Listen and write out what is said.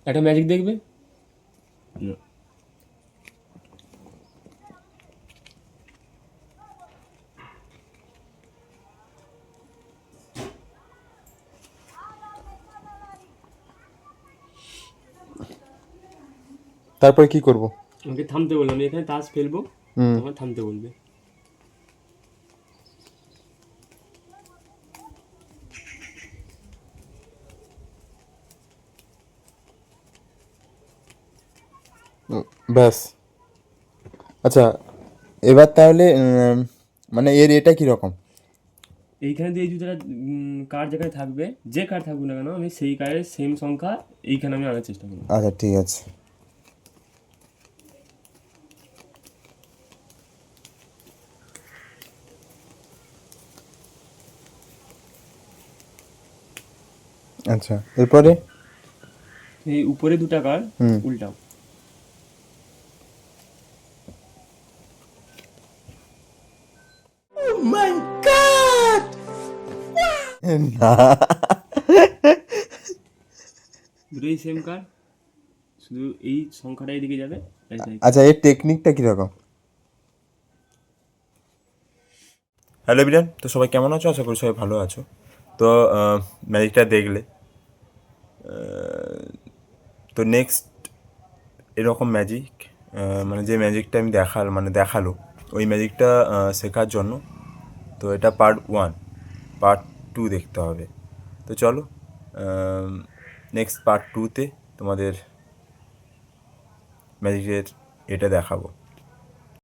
একটা ম্যাজিক দেখবে। তারপরে কি করব? আমাকে থামতে বললাম, আমি এখানে তাস ফেলবো, হুম। তোমার থামতে বলবে। ব্যাস। আচ্ছা, এবার তাহলে মানে এর এটা কীরকম? এইখানে দিয়ে জুতোটা কার্ড যেখানে থাকবে, যে কার্ড থাকবে না কেন, আমি সেই কার্ডের সেম সংখ্যা এইখানে আমি আনার চেষ্টা করবো। আচ্ছা ঠিক আছে। আচ্ছা, এরপরে? এই উপরে দুটা কার্ড হুম। উল্টাও। না। দুটোই সেম কার্ড, শুধু এই সংখ্যাটা এদিকে যাবে, এটাই। আচ্ছা, এর টেকনিকটা কীরকম? হ্যালো এভরিওয়ান, তো সবাই কেমন আছো? আশা করি সবাই ভালো আছো। তো ম্যাজিকটা দেখলে, তো নেক্সট এরকম ম্যাজিক, মানে যে ম্যাজিকটা আমি দেখালো ওই ম্যাজিকটা শেখার জন্য, তো এটা পার্ট 1, পার্ট 2 দেখতে হবে। তো চলো নেক্সট পার্ট 2তে তোমাদের ম্যাজিকের এটা দেখাবো।